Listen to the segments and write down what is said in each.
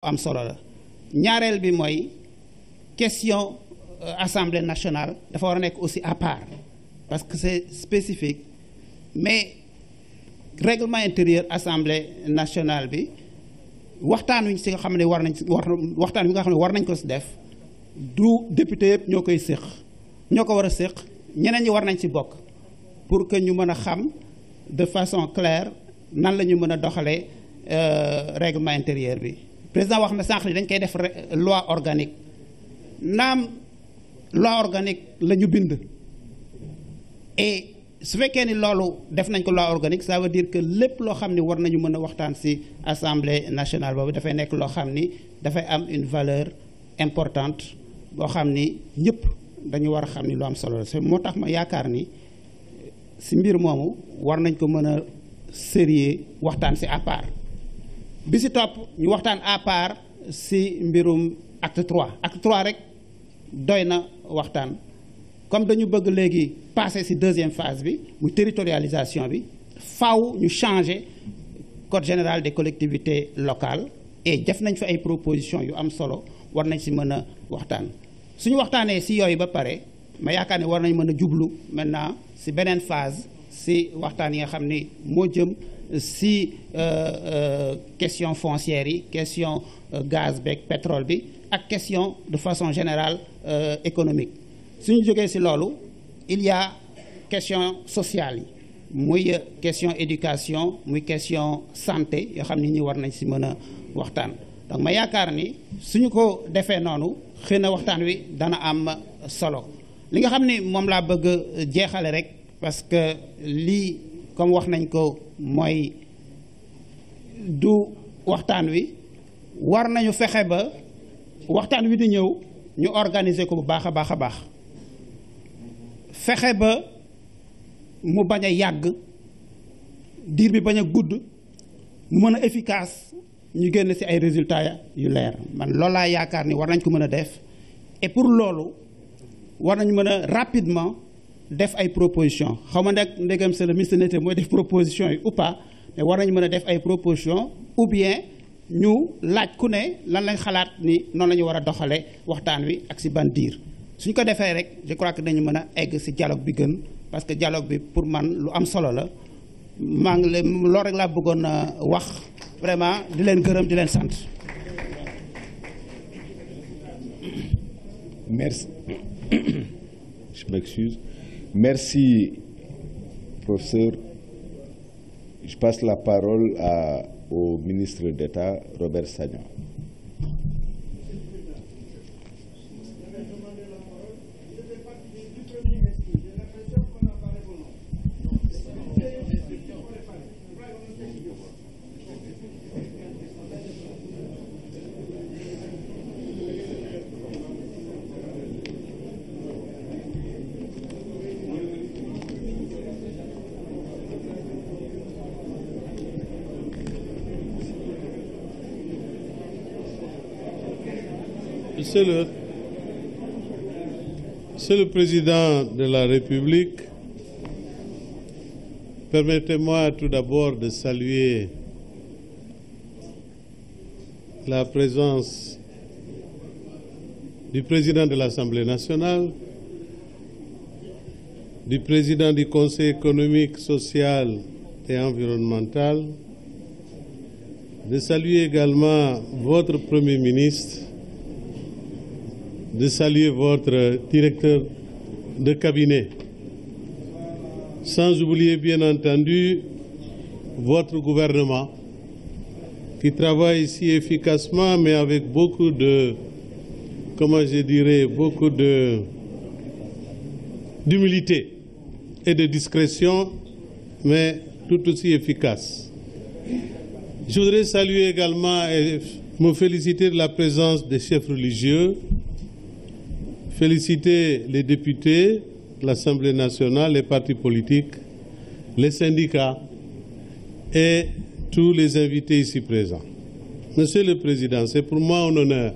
am solo la ñaareel bi mooy question assemblée nationale dafa war a nekk aussi à part parce que c'est spécifique mais règlement intérieur assemblée nationale bi waxtaan wi si nga xam ne waxtaan wi nga xam ne war nañ ko si def du député yëpp ñoo koy séq ñoo ko war a séq ñeneen ñi war nañ ci bokk pour que ñu mën a xam de façon claire nan la ñu mën a doxalee règlement intérieur bi. président wax na sànq ni dañ koy def loi organique naam loi organique la ñu bind et su fekkee ni loolu def nañ ko loi organique ça veut dire que lépp loo xam ni war nañu mën a waxtaan ci assemblée nationale boobu dafay nekk loo xam ni dafay am une valeur importante boo xam ni ñëpp dañu war a xam ni lu am solo la moo tax ma yaakaar ni ci mbir moomu war nañ ko mën a sérieux waxtaan ci à part. bi ci topp ñu waxtaan à part ci mbirum acte 3 acte 3 rek doy na waxtaan comme dañu bëgg léegi passer ci deuxième phase bi muy territorialisation bi faaw ñu changer code général des collectivités locales et def nañ fi ay propositions yu am solo war nañ ci mën a waxtaan suñu waxtaanee ci yooyu ba pare ma yaakaar ne war nañ mën a jublu maintenant ci beneen phase ci waxtaan yi nga xam ni moo jëm si question foncière yi question gaz beeg pétrole bi ak question de façon générale économique suñu jógee ci loolu il y a question sociale yi muy question éducation muy question santé yoo xam ni ñi war nañ ci mën a waxtaan donc ma yaakaar ni suñu ko defee noonu xëy na waxtaan wi dana am solo li nga xam ni moom laa bëgg jeexale rek parce que lii comme wax nañ ko mooy du waxtaan wi war nañu fexe ba waxtaan wi di ñëw ñu organiser ko bu baax a baax a baax fexe ba mu bañ a yàgg diir bi bañ a gudd mu mën a efficace ñu génn ci ay résultats yu leer man loolu laa yaakaar ni war nañ ko mën a def et pour loolu war nañu mën a rapidement def ay propositions xaw ma nag ndegam c'est le ministre de l'Intérieur mooy def propositions yi ou pas mais war nañu mën a def ay propositions ou bien ñu laaj ku ne lan lañ xalaat ni noonu la ñu war a doxalee waxtaan wi ak ci ban diir suñ ko defee rek je crois que dañu mën a egg ci dialogue bi gën parce que dialogue bi pour man lu am solo la maa ngi leen loolu rek laa bëggoon a wax vraiment di leen gërëm di leen sant. Merci. Je m'excuse. Merci, professeur. Je passe la parole au ministre d'État, Robert Sagna. Monsieur le Président de la République, permettez-moi tout d'abord de saluer la présence du Président de l'Assemblée nationale, du Président du Conseil économique, social et environnemental, de saluer également votre Premier ministre, de saluer votre directeur de cabinet, sans oublier bien entendu votre gouvernement qui travaille si efficacement mais avec beaucoup de, comment je dirais, beaucoup d'humilité et de discrétion, mais tout aussi efficace. Je voudrais saluer également et me féliciter de la présence des chefs religieux, féliciter les députés, l'Assemblée nationale, les partis politiques, les syndicats et tous les invités ici présents. Monsieur le Président, c'est pour moi un honneur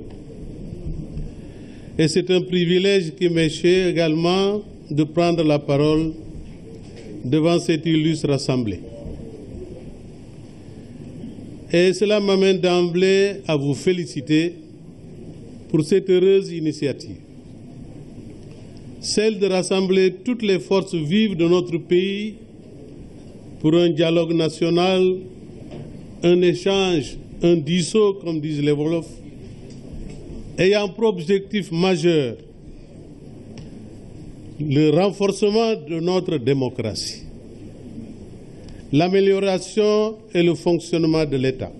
et c'est un privilège qui m'est cher également de prendre la parole devant cette illustre Assemblée. Et cela m'amène d'emblée à vous féliciter pour cette heureuse initiative, celle de rassembler toutes les forces vives de notre pays pour un dialogue national, un échange, un dialogue, comme disent les Wolofs, ayant pour objectif majeur le renforcement de notre démocratie, l'amélioration et le fonctionnement de l'État.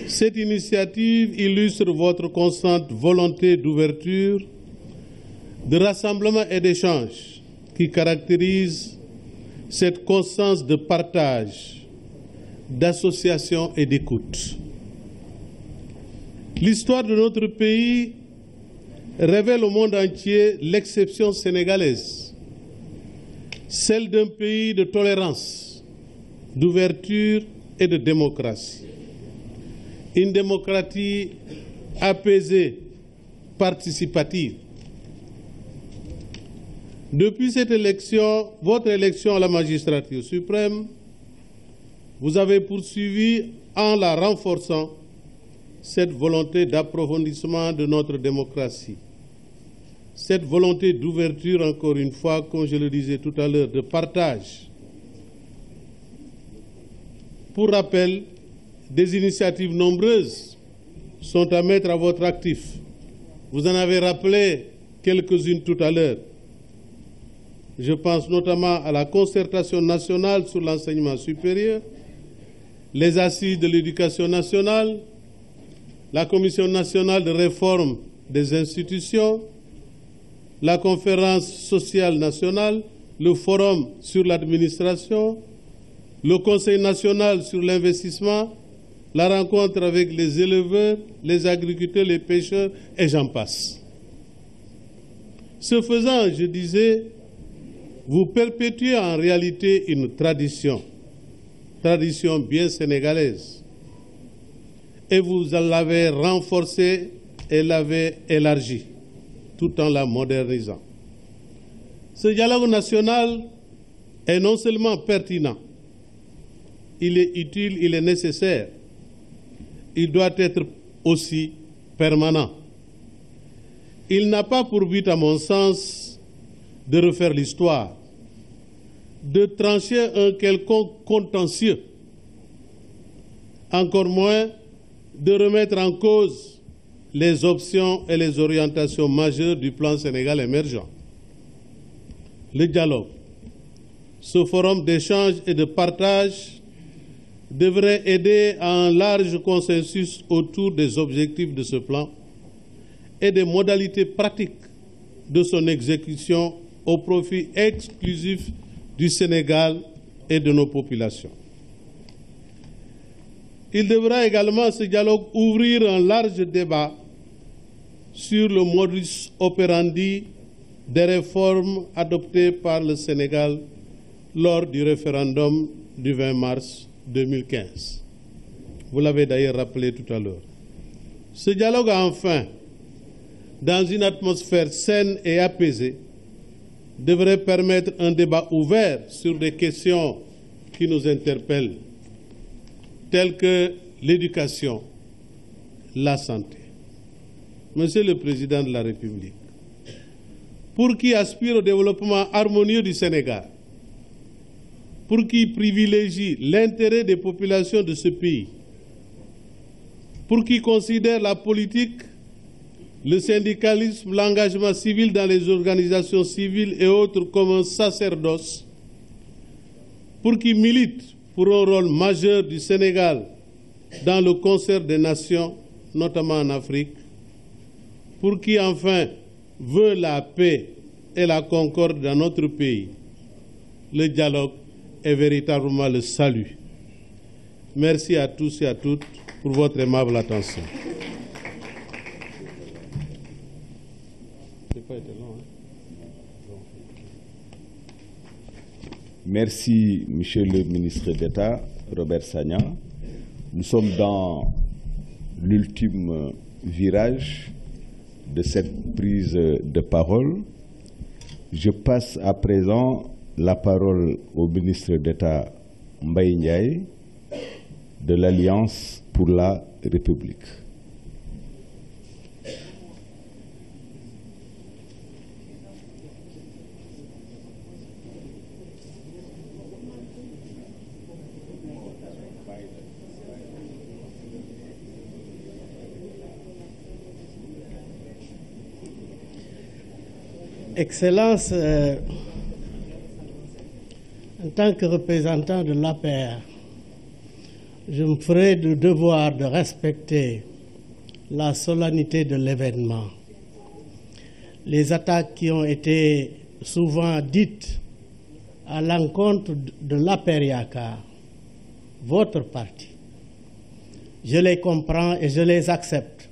Cette initiative illustre votre constante volonté d'ouverture, de rassemblement et d'échange qui caractérise cette constance de partage, d'association et d'écoute. L'histoire de notre pays révèle au monde entier l'exception sénégalaise, celle d'un pays de tolérance, d'ouverture et de démocratie. Une démocratie apaisée, participative. Depuis cette élection, votre élection à la magistrature suprême, vous avez poursuivi en la renforçant cette volonté d'approfondissement de notre démocratie, cette volonté d'ouverture, encore une fois, comme je le disais tout à l'heure, de partage. Pour rappel, des initiatives nombreuses sont à mettre à votre actif. Vous en avez rappelé quelques-unes tout à l'heure. Je pense notamment à la concertation nationale sur l'enseignement supérieur, les assises de l'éducation nationale, la Commission nationale de réforme des institutions, la conférence sociale nationale, le forum sur l'administration, le Conseil national sur l'investissement, la rencontre avec les éleveurs, les agriculteurs, les pêcheurs, et j'en passe. Ce faisant, je disais, vous perpétuez en réalité une tradition bien sénégalaise, et vous l'avez renforcée et l'avez élargie, tout en la modernisant. Ce dialogue national est non seulement pertinent, il est utile, il est nécessaire, il doit être aussi permanent. Il n'a pas pour but, à mon sens, de refaire l'histoire, de trancher un quelconque contentieux, encore moins de remettre en cause les options et les orientations majeures du plan Sénégal émergent. Le dialogue, ce forum d'échange et de partage devrait aider à un large consensus autour des objectifs de ce plan et des modalités pratiques de son exécution au profit exclusif du Sénégal et de nos populations. Il devra également, ce dialogue, ouvrir un large débat sur le modus operandi des réformes adoptées par le Sénégal lors du référendum du 20 mars 2015. Vous l'avez d'ailleurs rappelé tout à l'heure. Ce dialogue, enfin, dans une atmosphère saine et apaisée, devrait permettre un débat ouvert sur des questions qui nous interpellent, telles que l'éducation, la santé. Monsieur le Président de la République, pour qui aspire au développement harmonieux du Sénégal, pour qui privilégie l'intérêt des populations de ce pays, pour qui considère la politique, le syndicalisme, l'engagement civil dans les organisations civiles et autres comme un sacerdoce, pour qui milite pour un rôle majeur du Sénégal dans le concert des nations, notamment en Afrique, pour qui enfin veut la paix et la concorde dans notre pays. Le dialogue est véritablement le salut. Merci à tous et à toutes pour votre aimable attention. Merci, Monsieur le ministre d'État, Robert Sagna. Nous sommes dans l'ultime virage de cette prise de parole. Je passe à présent la parole au ministre d'État Mbaye Ndiaye de l'Alliance pour la République. Excellence, en tant que représentant de l'APR, je me ferai le devoir de respecter la solennité de l'événement. Les attaques qui ont été souvent dites à l'encontre de l'APR Yakar, votre parti, je les comprends et je les accepte.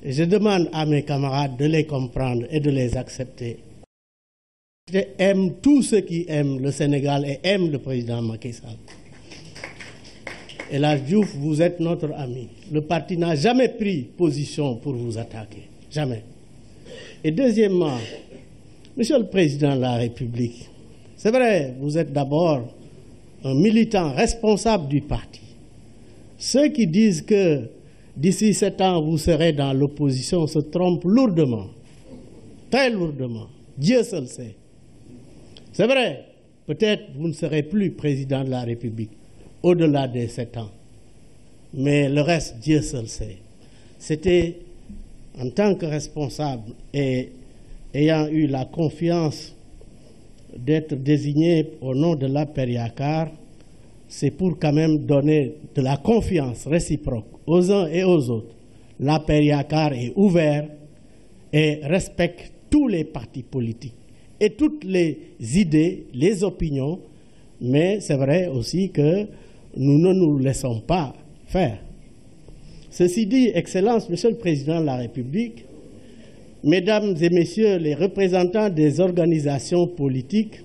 Et je demande à mes camarades de les comprendre et de les accepter. J'aime tous ceux qui aiment le Sénégal et aiment le président Macky Sall. Et là, Diouf, vous êtes notre ami. Le parti n'a jamais pris position pour vous attaquer. Jamais. Et deuxièmement, Monsieur le Président de la République, c'est vrai, vous êtes d'abord un militant responsable du parti. Ceux qui disent que d'ici 7 ans, vous serez dans l'opposition se trompent lourdement, très lourdement. Dieu seul sait. C'est vrai, peut-être vous ne serez plus président de la République au-delà des 7 ans. Mais le reste, Dieu seul sait. C'était en tant que responsable et ayant eu la confiance d'être désigné au nom de l'APR Yakar, c'est pour quand même donner de la confiance réciproque aux uns et aux autres. L'APR Yakar est ouvert et respecte tous les partis politiques et toutes les idées, les opinions, mais c'est vrai aussi que nous ne nous laissons pas faire. Ceci dit, Excellence, Monsieur le Président de la République, Mesdames et Messieurs les représentants des organisations politiques,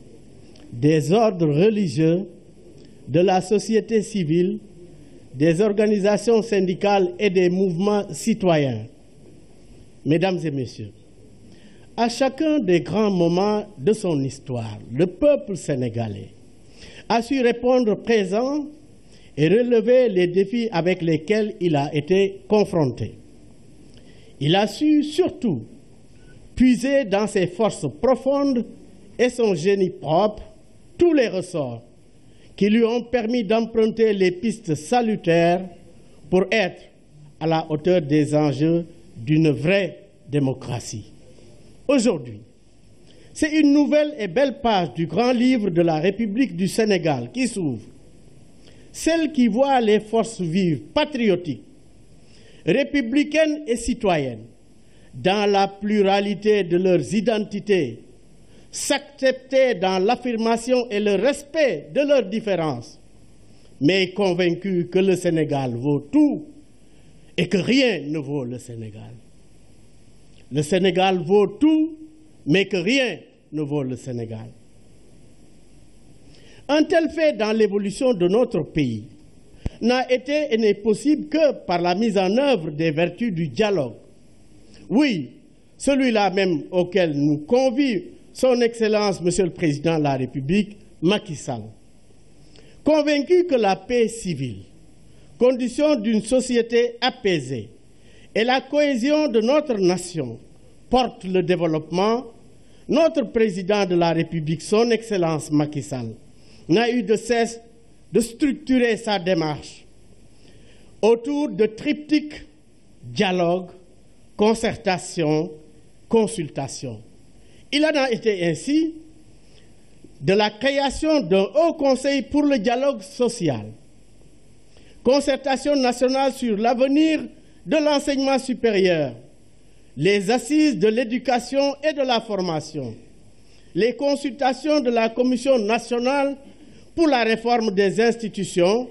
des ordres religieux, de la société civile, des organisations syndicales et des mouvements citoyens. Mesdames et Messieurs, à chacun des grands moments de son histoire, le peuple sénégalais a su répondre présent et relever les défis avec lesquels il a été confronté. Il a su surtout puiser dans ses forces profondes et son génie propre tous les ressorts qui lui ont permis d'emprunter les pistes salutaires pour être à la hauteur des enjeux d'une vraie démocratie. Aujourd'hui, c'est une nouvelle et belle page du grand livre de la République du Sénégal qui s'ouvre, celle qui voit les forces vives, patriotiques, républicaines et citoyennes, dans la pluralité de leurs identités, s'accepter dans l'affirmation et le respect de leurs différences, mais convaincus que le Sénégal vaut tout et que rien ne vaut le Sénégal. Le Sénégal vaut tout, mais que rien ne vaut le Sénégal. Un tel fait dans l'évolution de notre pays n'a été et n'est possible que par la mise en œuvre des vertus du dialogue. Oui, celui-là même auquel nous convie Son Excellence, Monsieur le Président de la République, Macky Sall. Convaincu que la paix civile, condition d'une société apaisée, et la cohésion de notre nation porte le développement, notre Président de la République, Son Excellence Macky Sall, n'a eu de cesse de structurer sa démarche autour de triptyques dialogue, concertation, consultation. Il en a été ainsi de la création d'un Haut Conseil pour le dialogue social, concertation nationale sur l'avenir de l'enseignement supérieur, les assises de l'éducation et de la formation, les consultations de la Commission nationale pour la réforme des institutions,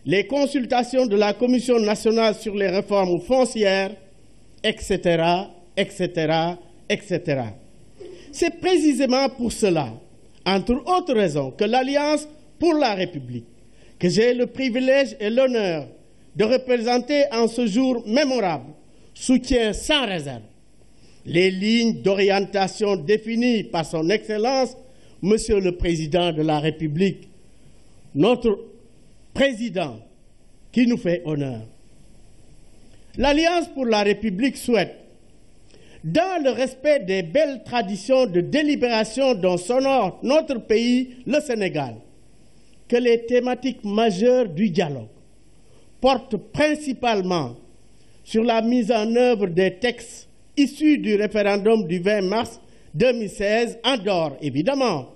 les consultations de la Commission nationale sur les réformes foncières, etc., etc., etc. C'est précisément pour cela, entre autres raisons, que l'Alliance pour la République, que j'ai le privilège et l'honneur de représenter en ce jour mémorable, soutient sans réserve les lignes d'orientation définies par son Excellence, Monsieur le Président de la République, notre Président qui nous fait honneur. L'Alliance pour la République souhaite, dans le respect des belles traditions de délibération dont s'honore notre pays, le Sénégal, que les thématiques majeures du dialogue portent principalement sur la mise en œuvre des textes issus du référendum du 20 mars 2016, en dehors évidemment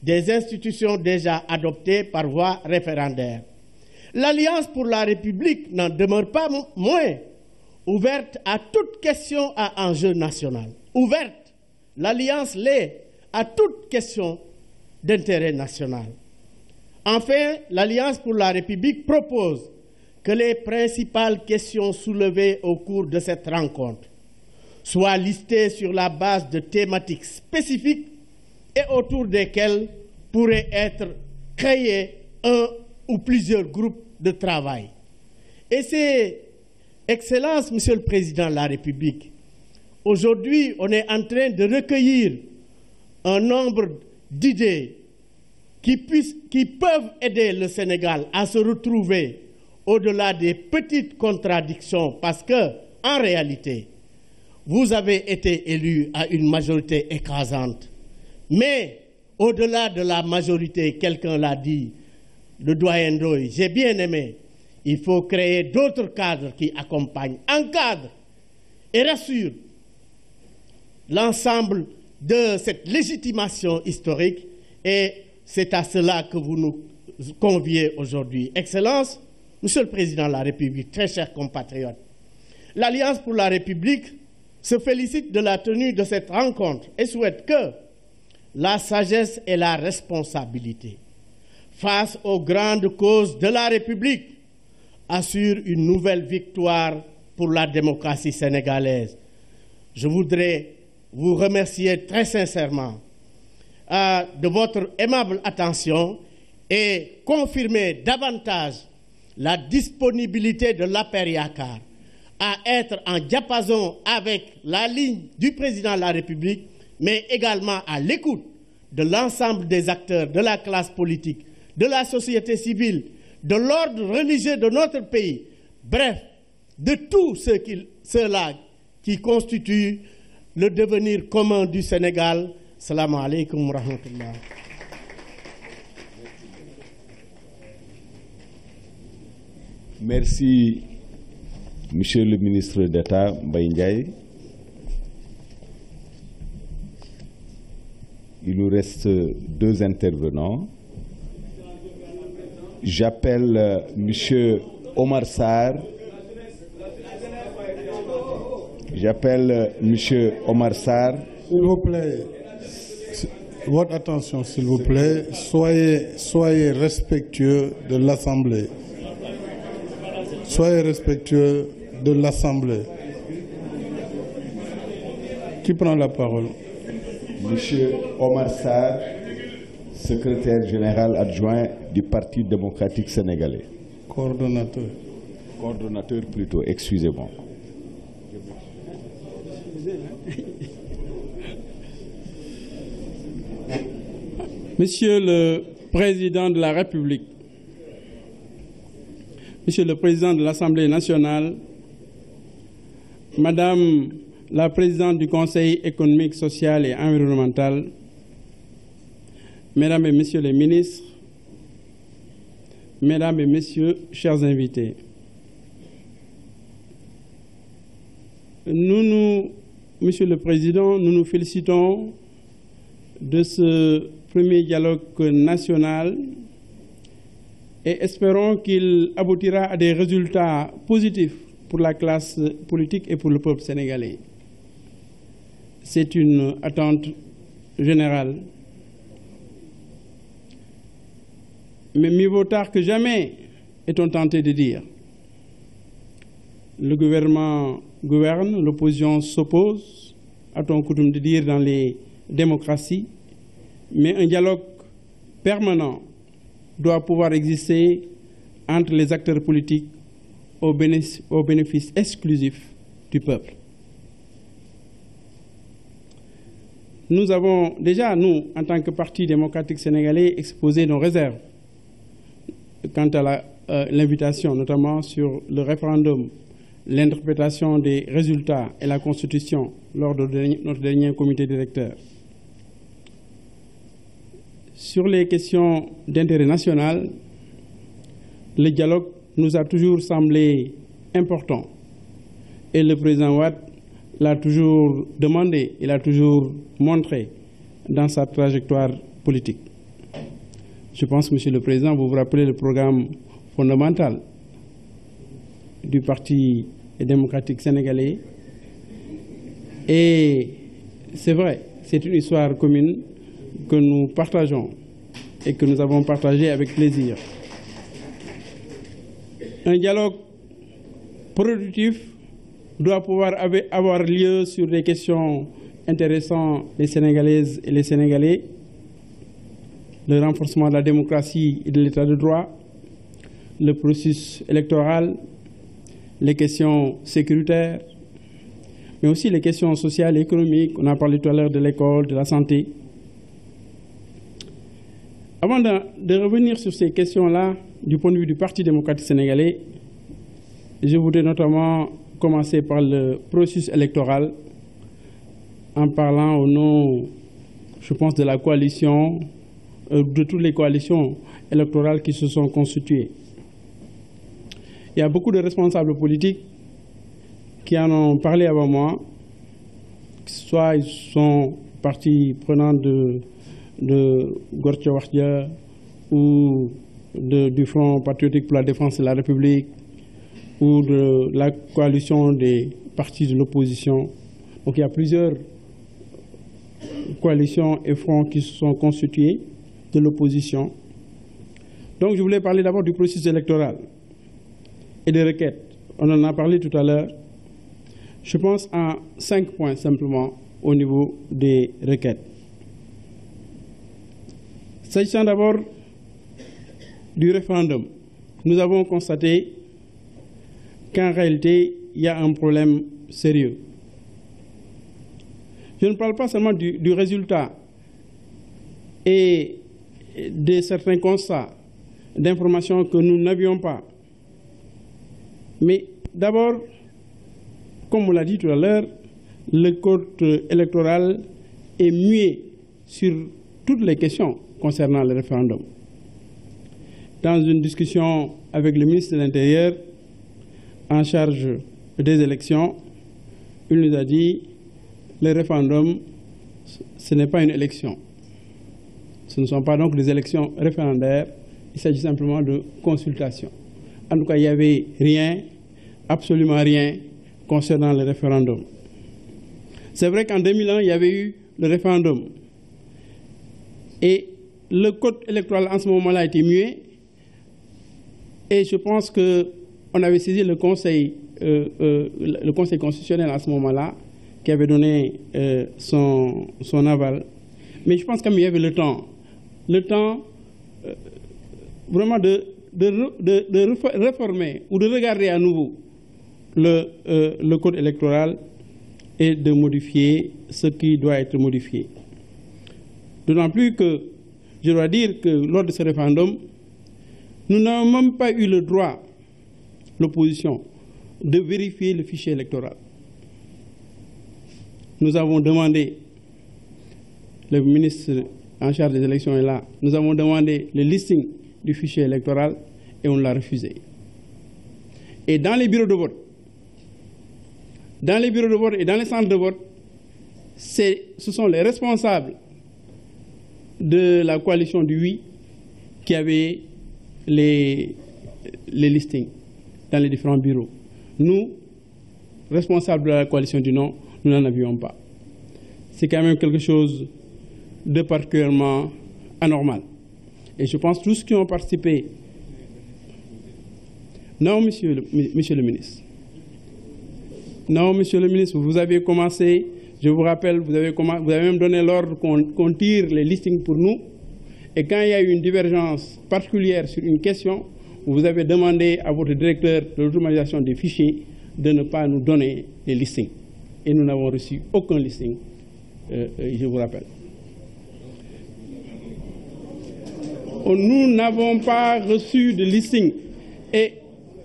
des institutions déjà adoptées par voie référendaire. L'Alliance pour la République n'en demeure pas moins ouverte à toute question à enjeu national. Ouverte, l'Alliance l'est à toute question d'intérêt national. Enfin, l'Alliance pour la République propose que les principales questions soulevées au cours de cette rencontre soient listées sur la base de thématiques spécifiques et autour desquelles pourraient être créés un ou plusieurs groupes de travail. Et c'est, Excellence, Monsieur le Président de la République, aujourd'hui, on est en train de recueillir un nombre d'idées qui peuvent aider le Sénégal à se retrouver au-delà des petites contradictions, parce que, en réalité, vous avez été élu à une majorité écrasante. Mais, au-delà de la majorité, quelqu'un l'a dit, le doyen Ndoye, j'ai bien aimé, il faut créer d'autres cadres qui accompagnent, encadrent et rassurent l'ensemble de cette légitimation historique, et c'est à cela que vous nous conviez aujourd'hui. Excellence, Monsieur le Président de la République, très chers compatriotes, l'Alliance pour la République se félicite de la tenue de cette rencontre et souhaite que la sagesse et la responsabilité face aux grandes causes de la République assurent une nouvelle victoire pour la démocratie sénégalaise. Je voudrais vous remercier très sincèrement de votre aimable attention et confirmer davantage la disponibilité de l'APR Yakar à être en diapason avec la ligne du président de la République, mais également à l'écoute de l'ensemble des acteurs de la classe politique, de la société civile, de l'ordre religieux de notre pays, bref, de tous ceux-là qui constituent le devenir commun du Sénégal. Salam alaikum wa rahmatullah. Merci, Monsieur le ministre d'État Mbaye Ndiaye. Il nous reste 2 intervenants. J'appelle Monsieur Omar Sarr. J'appelle Monsieur Omar Sarr. S'il vous plaît, votre attention, s'il vous plaît. Soyez respectueux de l'Assemblée. Soyez respectueux de l'Assemblée. Qui prend la parole? Monsieur Omar Sarr, secrétaire général adjoint du Parti démocratique sénégalais. Coordonnateur. Coordonnateur plutôt, excusez-moi. Monsieur le Président de la République, Monsieur le Président de l'Assemblée nationale, Madame la Présidente du Conseil économique, social et environnemental, Mesdames et Messieurs les ministres, Mesdames et Messieurs, chers invités, Monsieur le Président, nous nous félicitons de ce premier dialogue national et espérons qu'il aboutira à des résultats positifs pour la classe politique et pour le peuple sénégalais. C'est une attente générale. Mais mieux vaut tard que jamais, est-on tenté de dire. Le gouvernement gouverne, l'opposition s'oppose, a-t-on coutume de dire dans les démocraties, mais un dialogue permanent doit pouvoir exister entre les acteurs politiques au bénéfice exclusif du peuple. Nous avons déjà, nous, en tant que Parti démocratique sénégalais, exposé nos réserves quant à la l'invitation, notamment sur le référendum, l'interprétation des résultats et la Constitution lors de notre dernier comité directeur. Sur les questions d'intérêt national, le dialogue nous a toujours semblé important et le président Wade l'a toujours demandé, il a toujours montré dans sa trajectoire politique. Je pense, Monsieur le Président, vous vous rappelez le programme fondamental du Parti démocratique sénégalais. Et c'est vrai, c'est une histoire commune que nous partageons et que nous avons partagée avec plaisir. Un dialogue productif doit pouvoir avoir lieu sur des questions intéressant les Sénégalaises et les Sénégalais, le renforcement de la démocratie et de l'état de droit, le processus électoral, les questions sécuritaires, mais aussi les questions sociales et économiques. On a parlé tout à l'heure de l'école, de la santé. Avant de revenir sur ces questions-là, du point de vue du Parti démocratique sénégalais, je voudrais notamment commencer par le processus électoral, en parlant au nom, je pense, de la coalition, de toutes les coalitions électorales qui se sont constituées. Il y a beaucoup de responsables politiques qui en ont parlé avant moi, soit ils sont partie prenante de Gortia Wardia ou du Front patriotique pour la défense de la République ou de la coalition des partis de l'opposition. Donc il y a plusieurs coalitions et fronts qui se sont constitués de l'opposition. Donc je voulais parler d'abord du processus électoral et des requêtes. On en a parlé tout à l'heure. Je pense en 5 points simplement au niveau des requêtes. S'agissant d'abord du référendum, nous avons constaté qu'en réalité, il y a un problème sérieux. Je ne parle pas seulement du résultat et de certains constats d'informations que nous n'avions pas. Mais d'abord, comme on l'a dit tout à l'heure, le code électoral est muet sur toutes les questions concernant le référendum. Dans une discussion avec le ministre de l'Intérieur en charge des élections, il nous a dit le référendum, ce n'est pas une élection. Ce ne sont pas donc des élections référendaires, il s'agit simplement de consultation. En tout cas, il n'y avait rien, absolument rien, concernant le référendum. C'est vrai qu'en 2001, il y avait eu le référendum. Et le code électoral en ce moment-là a été muet. Et je pense qu'on avait saisi le Conseil constitutionnel à ce moment-là, qui avait donné son aval. Mais je pense qu'il y avait le temps vraiment de réformer ou de regarder à nouveau le code électoral et de modifier ce qui doit être modifié. D'autant plus que je dois dire que lors de ce référendum, nous n'avons même pas eu le droit, l'opposition, de vérifier le fichier électoral. Nous avons demandé, le ministre en charge des élections est là, nous avons demandé le listing du fichier électoral et on l'a refusé. Et dans les bureaux de vote, et dans les centres de vote, ce sont les responsables de la coalition du oui qui avaient les listings dans les différents bureaux. Nous, responsables de la coalition du non, nous n'en avions pas. C'est quand même quelque chose de particulièrement anormal. Et je pense que tous ceux qui ont participé... Non, monsieur le ministre. Non, monsieur le ministre, vous avez commencé, je vous rappelle, vous avez même donné l'ordre qu'on tire les listings pour nous. Et quand il y a eu une divergence particulière sur une question, vous avez demandé à votre directeur de l'automatisation des fichiers de ne pas nous donner les listings. Et nous n'avons reçu aucun listing, je vous rappelle. Nous n'avons pas reçu de listing. Et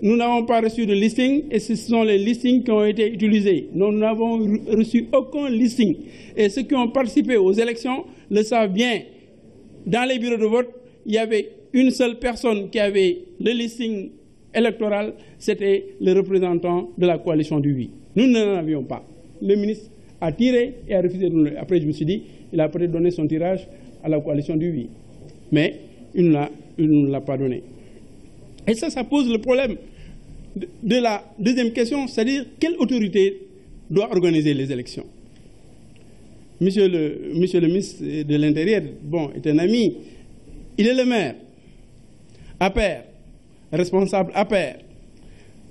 nous n'avons pas reçu de listing, et ce sont les listings qui ont été utilisés. Nous n'avons reçu aucun listing. Et ceux qui ont participé aux élections le savent bien. Dans les bureaux de vote, il y avait une seule personne qui avait le listing électoral, c'était le représentant de la coalition du Oui. Nous n'en avions pas. Le ministre a tiré et a refusé de nous. Après, je me suis dit, il a peut-être donné son tirage à la coalition du Oui. Mais il ne nous l'a pas donné. Et ça pose le problème de la deuxième question, c'est-à-dire quelle autorité doit organiser les élections. Monsieur le ministre de l'Intérieur, bon, est un ami, il est le maire, à pair, responsable à pair.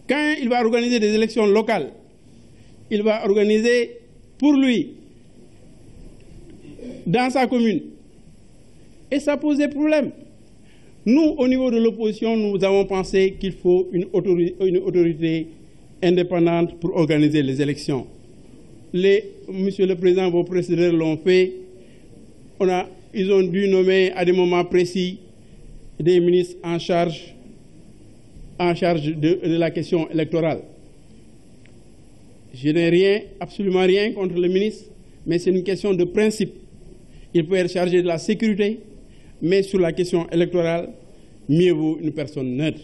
Quand il va organiser des élections locales, il va organiser pour lui, dans sa commune. Et ça pose des problèmes. Nous, au niveau de l'opposition, nous avons pensé qu'il faut une autorité indépendante pour organiser les élections. Monsieur le Président, vos précédents l'ont fait. Ils ont dû nommer à des moments précis des ministres en charge de la question électorale. Je n'ai absolument rien contre le ministre, mais c'est une question de principe. Il peut être chargé de la sécurité, mais sur la question électorale, mieux vaut une personne neutre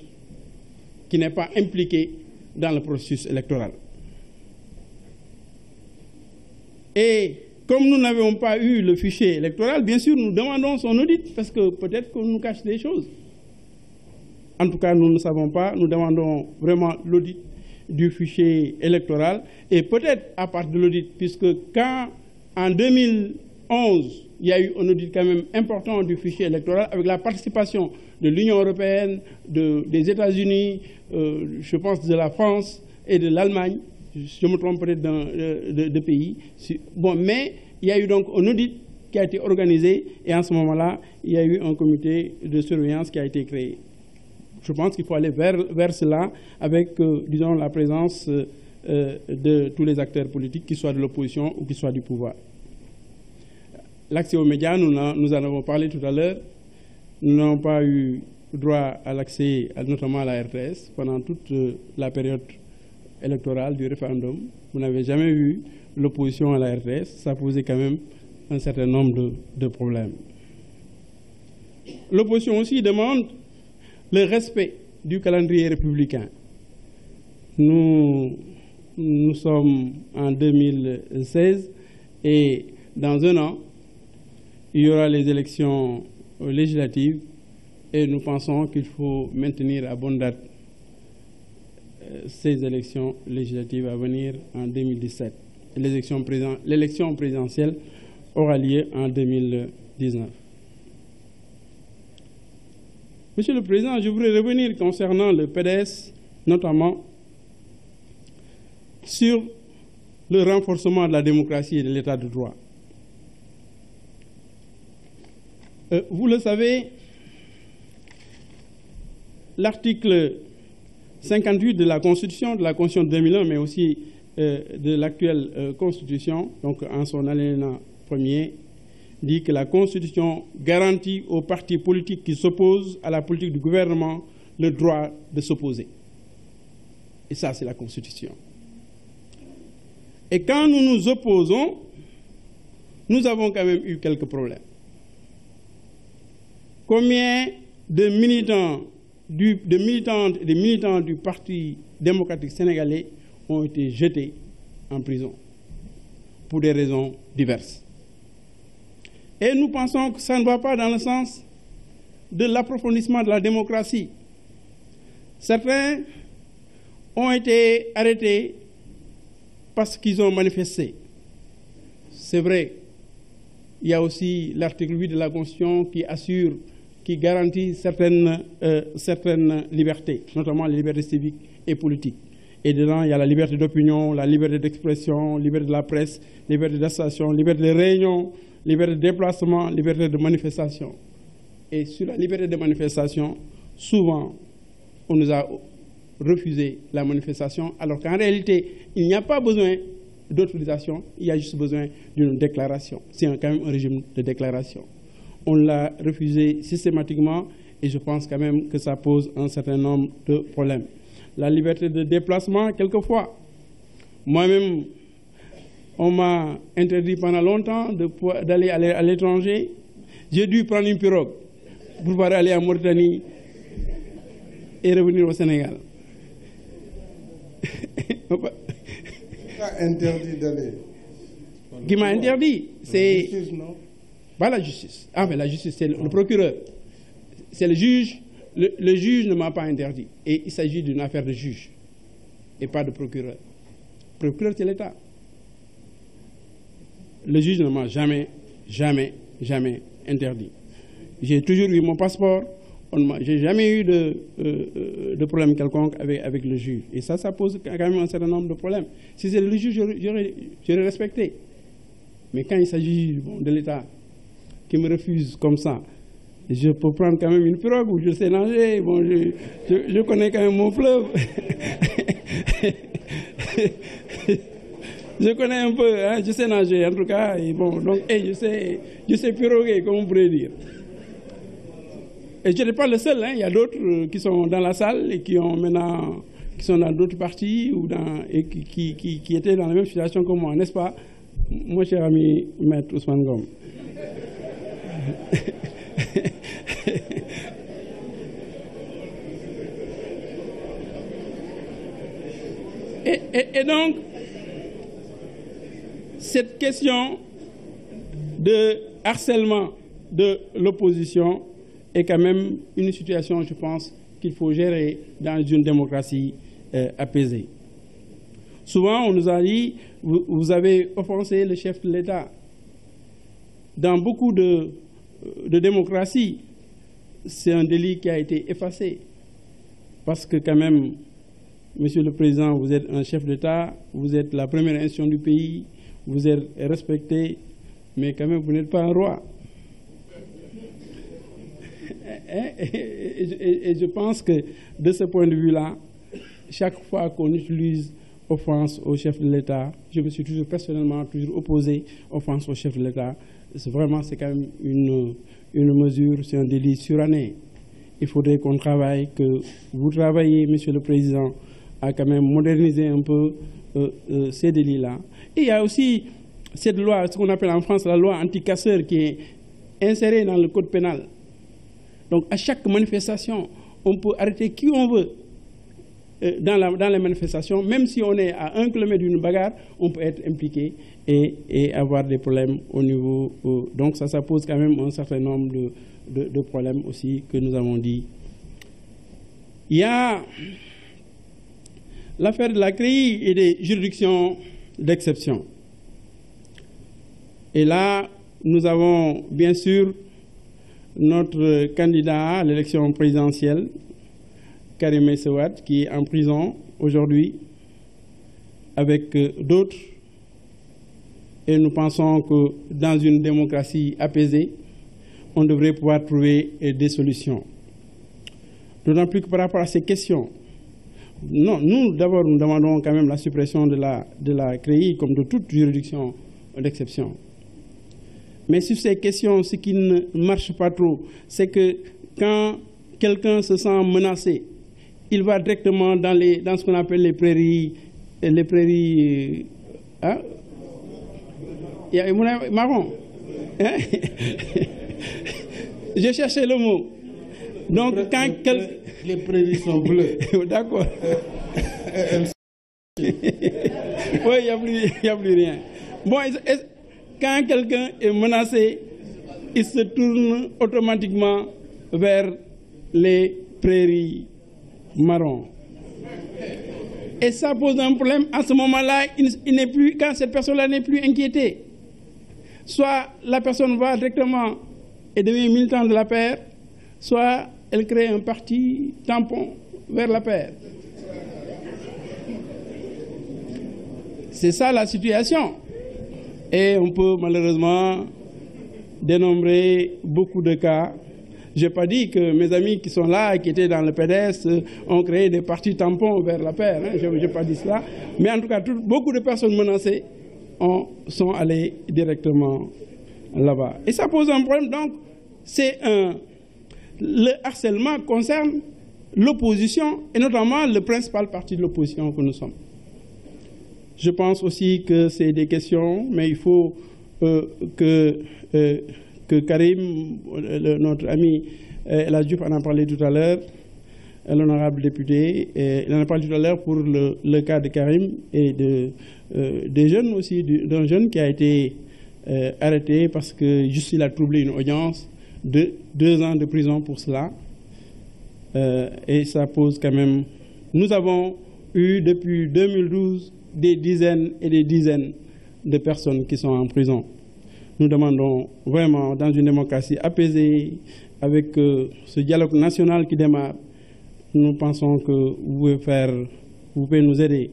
qui n'est pas impliquée dans le processus électoral. Et comme nous n'avons pas eu le fichier électoral, bien sûr, nous demandons son audit, parce que peut-être qu'on nous cache des choses. En tout cas, nous ne savons pas, nous demandons vraiment l'audit du fichier électoral, et peut-être à partir de l'audit, puisque quand, en 2011, il y a eu un audit quand même important du fichier électoral, avec la participation de l'Union européenne, des États-Unis, je pense de la France et de l'Allemagne, je me trompe peut-être de pays. Bon, mais il y a eu donc un audit qui a été organisé, et en ce moment-là, il y a eu un comité de surveillance qui a été créé. Je pense qu'il faut aller vers cela avec, disons, la présence de tous les acteurs politiques, qu'ils soient de l'opposition ou qu'ils soient du pouvoir. L'accès aux médias, nous en avons parlé tout à l'heure. Nous n'avons pas eu droit à l'accès, notamment à la RTS, pendant toute la période électorale du référendum. Vous n'avez jamais eu l'opposition à la RTS. Ça posait quand même un certain nombre de problèmes. L'opposition aussi demande le respect du calendrier républicain. Nous sommes en 2016 et dans un an, il y aura les élections législatives et nous pensons qu'il faut maintenir à bonne date ces élections législatives à venir en 2017. L'élection présidentielle aura lieu en 2019. Monsieur le Président, je voudrais revenir concernant le PDS, notamment sur le renforcement de la démocratie et de l'état de droit. Vous le savez, l'article 58 de la Constitution de 2001, mais aussi de l'actuelle Constitution, donc en son alinéa premier, dit que la Constitution garantit aux partis politiques qui s'opposent à la politique du gouvernement le droit de s'opposer. Et ça, c'est la Constitution. Et quand nous nous opposons, nous avons quand même eu quelques problèmes. Combien de militantes et de militants du Parti démocratique sénégalais ont été jetés en prison pour des raisons diverses? Et nous pensons que ça ne va pas dans le sens de l'approfondissement de la démocratie. Certains ont été arrêtés parce qu'ils ont manifesté. C'est vrai, il y a aussi l'article 8 de la Constitution qui garantit certaines libertés, notamment les libertés civiques et politiques. Et dedans, il y a la liberté d'opinion, la liberté d'expression, la liberté de la presse, la liberté d'association, la liberté de réunion, liberté de déplacement, liberté de manifestation. Et sur la liberté de manifestation, souvent, on nous a refusé la manifestation, alors qu'en réalité, il n'y a pas besoin d'autorisation, il y a juste besoin d'une déclaration. C'est quand même un régime de déclaration. On l'a refusé systématiquement Et je pense quand même que ça pose un certain nombre de problèmes. La liberté de déplacement, quelquefois. Moi-même, on m'a interdit pendant longtemps d'aller à l'étranger. J'ai dû prendre une pirogue pour pouvoir aller en Mauritanie et revenir au Sénégal. Interdit d'aller. Qui m'a interdit, c'est... La justice, non? Pas la justice. Ah, mais la justice, c'est le procureur. C'est le juge. Le juge ne m'a pas interdit. Et il s'agit d'une affaire de juge et pas de procureur. Le procureur, c'est l'État. Le juge ne m'a jamais interdit. J'ai toujours eu mon passeport. Je n'ai jamais eu de problème quelconque avec le juge. Et ça pose quand même un certain nombre de problèmes. Si c'est le juge, j'aurais respecté. Mais quand il s'agit de l'État qui me refuse comme ça, je peux prendre quand même une pirogue où je sais nager. Bon, je connais quand même mon fleuve. Je connais un peu, hein, je sais nager en tout cas. Et bon, donc, je sais piroguer, comme on pourrait dire. Et je n'ai pas le seul, hein, il y a d'autres qui sont dans la salle et qui sont dans d'autres parties et qui étaient dans la même situation que moi, n'est-ce pas, mon cher ami Maître Ousmane Ngom? Et donc, cette question de harcèlement de l'opposition est quand même une situation, je pense, qu'il faut gérer dans une démocratie apaisée. Souvent, on nous a dit, vous avez offensé le chef de l'État. Dans beaucoup de démocraties, c'est un délit qui a été effacé. Parce que quand même, Monsieur le Président, vous êtes un chef d'État, vous êtes la première institution du pays, vous êtes respecté, mais quand même, vous n'êtes pas un roi. Et je pense que de ce point de vue-là, chaque fois qu'on utilise offense au chef de l'État, je me suis toujours personnellement opposé offense au chef de l'État. C'est quand même une mesure, c'est un délit suranné. Il faudrait qu'on travaille, que vous travaillez, Monsieur le Président, à quand même moderniser un peu ces délits-là. Et il y a aussi cette loi, ce qu'on appelle en France la loi anti-casseur, qui est insérée dans le code pénal. Donc à chaque manifestation, on peut arrêter qui on veut dans les manifestations, même si on est à 1 kilomètre d'une bagarre, on peut être impliqué et avoir des problèmes au niveau... donc ça pose quand même un certain nombre de problèmes aussi que nous avons dit. Il y a l'affaire de la CREI et des juridictions d'exception. Et là, nous avons bien sûr notre candidat à l'élection présidentielle, Karim Meïssa Wade, qui est en prison aujourd'hui avec d'autres. Et nous pensons que dans une démocratie apaisée, on devrait pouvoir trouver des solutions. D'autant plus que par rapport à ces questions, non, nous d'abord nous demandons quand même la suppression de la CREI comme de toute juridiction d'exception. Mais sur ces questions, ce qui ne marche pas trop, c'est que quand quelqu'un se sent menacé, il va directement dans ce qu'on appelle les prairies hein? Marron. Hein? J'ai cherché le mot. Donc, les prairies sont bleues. D'accord. Oui, il n'y a plus rien. Bon, quand quelqu'un est menacé, il se tourne automatiquement vers les prairies marron. Et ça pose un problème. À ce moment-là, il n'est plus, quand cette personne-là n'est plus inquiétée, soit la personne va directement et devient militant de l'APR, soit elle crée un parti tampon vers l'APR. C'est ça la situation. Et on peut malheureusement dénombrer beaucoup de cas. Je n'ai pas dit que mes amis qui sont là, qui étaient dans le PDS, ont créé des partis tampons vers la paix. Hein. Je n'ai pas dit cela. Mais en tout cas, beaucoup de personnes menacées sont allées directement là-bas. Et ça pose un problème. Donc, c'est le harcèlement concerne l'opposition, et notamment le principal parti de l'opposition que nous sommes. Je pense aussi que c'est des questions, mais il faut que Karim, notre ami El Hadj Diouf en a parlé tout à l'heure, l'honorable député, il en a parlé tout à l'heure pour le cas de Karim et des jeunes aussi, d'un jeune qui a été arrêté parce que juste il a troublé une audience, 2 ans de prison pour cela. Et ça pose quand même... Nous avons eu depuis 2012 des dizaines et des dizaines de personnes qui sont en prison. Nous demandons vraiment, dans une démocratie apaisée, avec ce dialogue national qui démarre, nous pensons que vous pouvez nous aider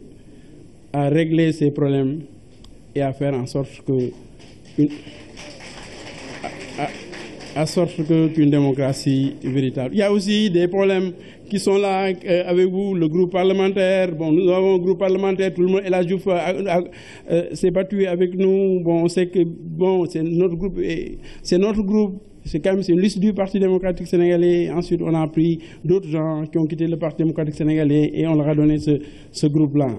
à régler ces problèmes et à faire en sorte qu'une démocratie véritable. Il y a aussi des problèmes qui sont là avec vous, le groupe parlementaire. Bon, nous avons un groupe parlementaire, tout le monde, El Hadj Diouf s'est battu avec nous. Bon, on sait que bon, c'est notre groupe, c'est quand même une liste du Parti démocratique sénégalais. Ensuite, on a pris d'autres gens qui ont quitté le Parti démocratique sénégalais et on leur a donné ce groupe-là.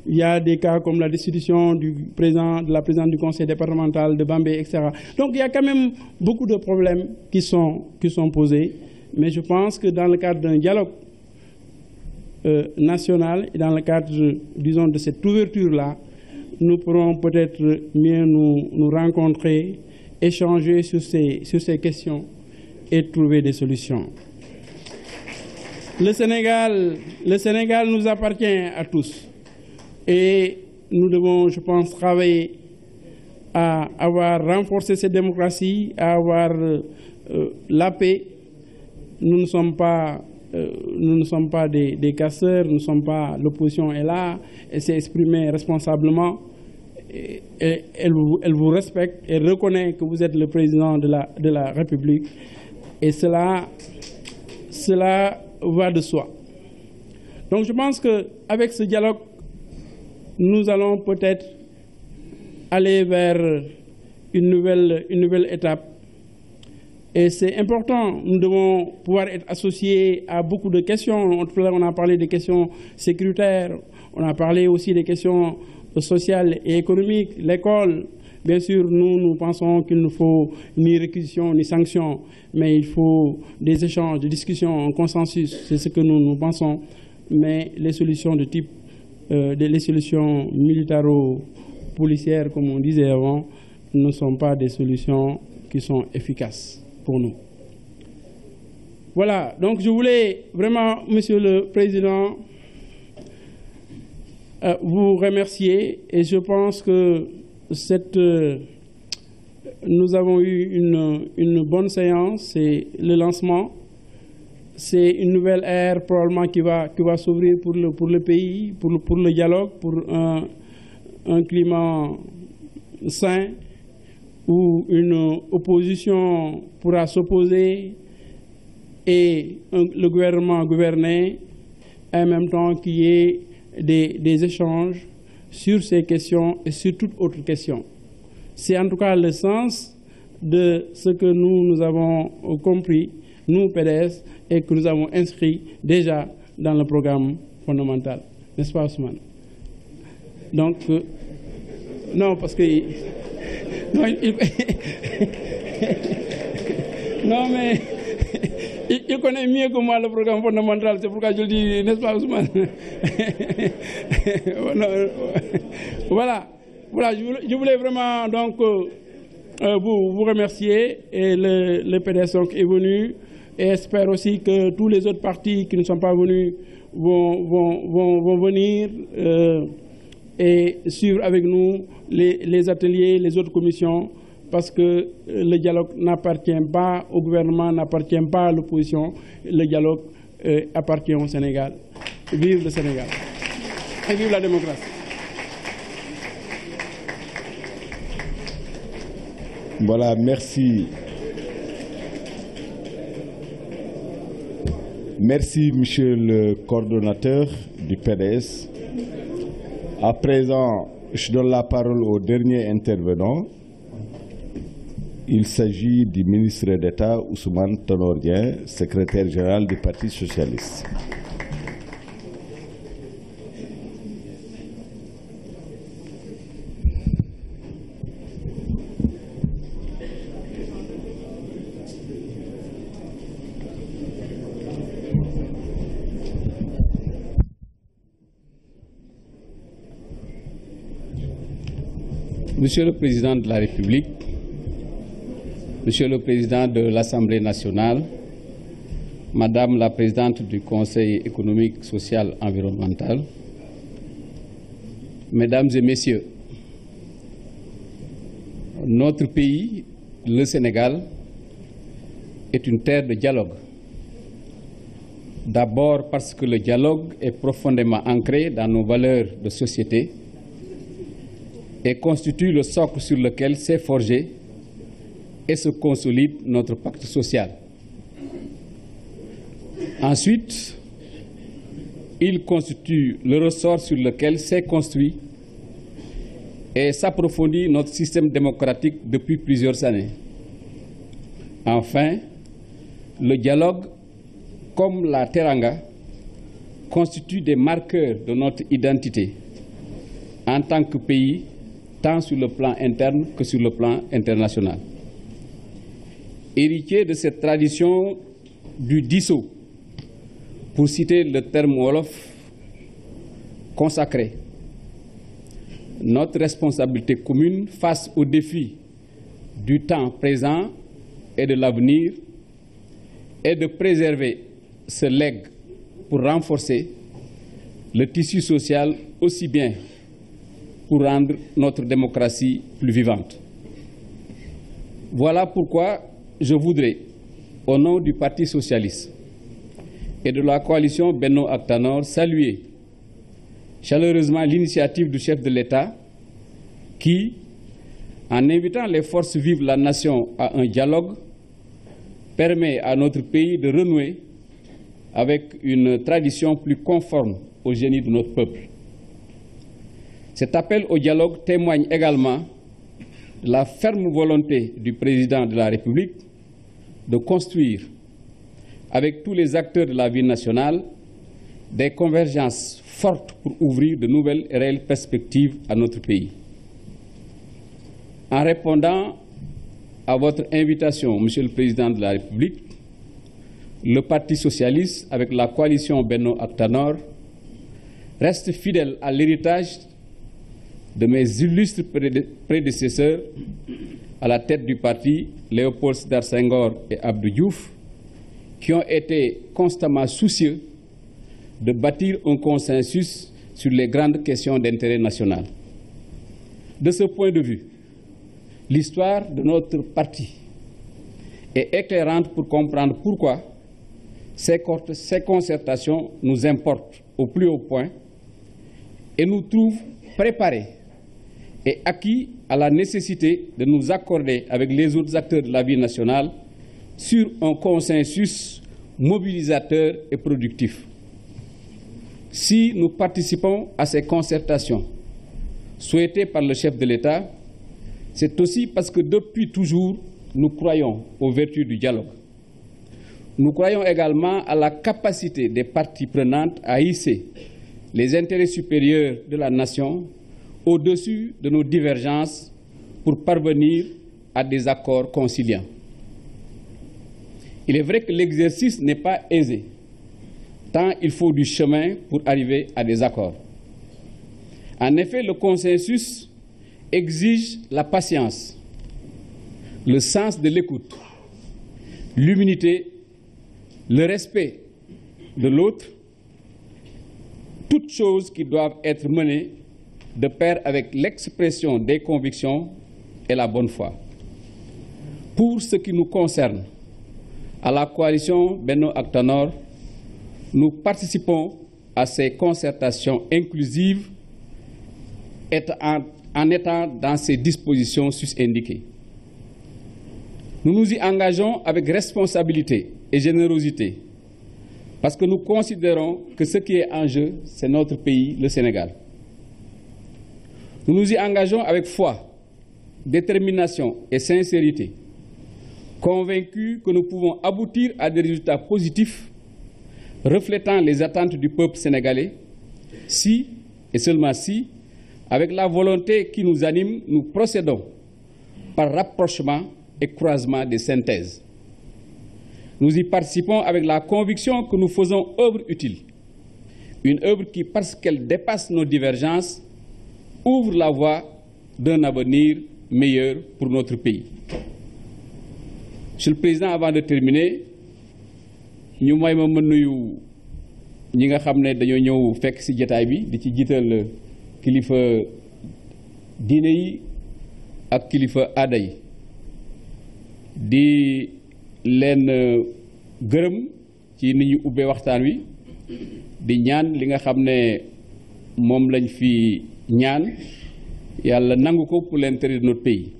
Il y a des cas comme la destitution de la présidente du conseil départemental de Bambey, etc. Donc il y a quand même beaucoup de problèmes qui sont posés. Mais je pense que dans le cadre d'un dialogue national et dans le cadre, disons, de cette ouverture-là, nous pourrons peut-être mieux nous rencontrer, échanger sur ces questions et trouver des solutions. Le Sénégal nous appartient à tous. Et nous devons, je pense, travailler à avoir renforcé cette démocratie, à avoir la paix. Nous ne sommes pas des casseurs, nous ne sommes pas... L'opposition est là, elle s'est exprimée responsablement. Et elle vous respecte et reconnaît que vous êtes le président de la République. Et cela va de soi. Donc je pense qu'avec ce dialogue, nous allons peut-être aller vers une nouvelle étape. Et c'est important, nous devons pouvoir être associés à beaucoup de questions. On a parlé des questions sécuritaires, on a parlé aussi des questions sociales et économiques, l'école. Bien sûr, nous pensons qu'il ne faut ni réquisition ni sanction, mais il faut des échanges, des discussions, un consensus. C'est ce que nous pensons. Mais les solutions de type les solutions militaro-policières, comme on disait avant, ne sont pas des solutions qui sont efficaces pour nous. Voilà, donc je voulais vraiment, Monsieur le Président, vous remercier et je pense que nous avons eu une bonne séance, c'est le lancement. C'est une nouvelle ère probablement qui va s'ouvrir pour le pays, pour le dialogue, pour un climat sain où une opposition pourra s'opposer et le gouvernement gouverner, en même temps qu'il y ait des échanges sur ces questions et sur toute autre question. C'est en tout cas le sens de ce que nous avons compris, nous, PDS, et que nous avons inscrit déjà dans le programme fondamental. N'est-ce pas, Ousmane? Donc, non, parce que... Non, mais il connaît mieux que moi le programme fondamental, c'est pourquoi je le dis, n'est-ce pas, Ousmane? Voilà, je voulais vraiment donc vous remercier, et le PDS est venu, et espère aussi que tous les autres partis qui ne sont pas venus vont venir et suivre avec nous les ateliers, les autres commissions, parce que le dialogue n'appartient pas au gouvernement, n'appartient pas à l'opposition, le dialogue appartient au Sénégal. Vive le Sénégal et vive la démocratie. Voilà, merci. Merci, monsieur le coordonnateur du PDS. À présent, je donne la parole au dernier intervenant, Il s'agit du ministre d'État Ousmane Tanor Dieng, secrétaire général du Parti socialiste. Monsieur le Président de la République, Monsieur le Président de l'Assemblée nationale, Madame la Présidente du Conseil économique, social, environnemental, Mesdames et Messieurs, notre pays, le Sénégal, est une terre de dialogue. D'abord parce que le dialogue est profondément ancré dans nos valeurs de société et constitue le socle sur lequel s'est forgé et se consolide notre pacte social. Ensuite, il constitue le ressort sur lequel s'est construit et s'approfondit notre système démocratique depuis plusieurs années. Enfin, le dialogue, comme la teranga, constitue des marqueurs de notre identité en tant que pays, tant sur le plan interne que sur le plan international. Héritier de cette tradition du diso, pour citer le terme wolof consacré, notre responsabilité commune face aux défis du temps présent et de l'avenir est de préserver ce legs pour renforcer le tissu social aussi bien pour rendre notre démocratie plus vivante. Voilà pourquoi je voudrais, au nom du Parti socialiste et de la coalition Benno ak Tanor, saluer chaleureusement l'initiative du chef de l'État qui, en invitant les forces vives de la nation à un dialogue, permet à notre pays de renouer avec une tradition plus conforme au génie de notre peuple. Cet appel au dialogue témoigne également de la ferme volonté du président de la République de construire, avec tous les acteurs de la vie nationale, des convergences fortes pour ouvrir de nouvelles et réelles perspectives à notre pays. En répondant à votre invitation, Monsieur le Président de la République, le Parti socialiste, avec la coalition Benno ak Tanor, reste fidèle à l'héritage de mes illustres prédécesseurs à la tête du parti, Léopold Sédar Senghor et Abdou Diouf, qui ont été constamment soucieux de bâtir un consensus sur les grandes questions d'intérêt national. De ce point de vue, l'histoire de notre parti est éclairante pour comprendre pourquoi ces concertations nous importent au plus haut point et nous trouvent préparés et acquis à la nécessité de nous accorder avec les autres acteurs de la vie nationale sur un consensus mobilisateur et productif. Si nous participons à ces concertations souhaitées par le chef de l'État, c'est aussi parce que depuis toujours, nous croyons aux vertus du dialogue. Nous croyons également à la capacité des parties prenantes à hisser les intérêts supérieurs de la nation au-dessus de nos divergences pour parvenir à des accords conciliants. Il est vrai que l'exercice n'est pas aisé, tant il faut du chemin pour arriver à des accords. En effet, le consensus exige la patience, le sens de l'écoute, l'humilité, le respect de l'autre, toutes choses qui doivent être menées de pair avec l'expression des convictions et la bonne foi. Pour ce qui nous concerne, à la coalition Benno ak Tanor, nous participons à ces concertations inclusives en étant dans ces dispositions sus-indiquées. Nous nous y engageons avec responsabilité et générosité parce que nous considérons que ce qui est en jeu, c'est notre pays, le Sénégal. Nous nous y engageons avec foi, détermination et sincérité convaincus que nous pouvons aboutir à des résultats positifs reflétant les attentes du peuple sénégalais, si, et seulement si, avec la volonté qui nous anime, nous procédons par rapprochement et croisement des synthèses. Nous y participons avec la conviction que nous faisons œuvre utile, une œuvre qui, parce qu'elle dépasse nos divergences, ouvre la voie d'un avenir meilleur pour notre pays. Monsieur le Président, avant de terminer, ñu may ma nuyu ñi nga xam ne dañoo ñëw fekk ci jotaay bi di ci jiital kilifa diine yi ak kilifa aada yi di leen gërëm ci ni ñu ubbee waxtaan wi di ñaan li nga xam ne moom lañ fi ñaan yàlla nangu ko pour l'intérêt de notre pays.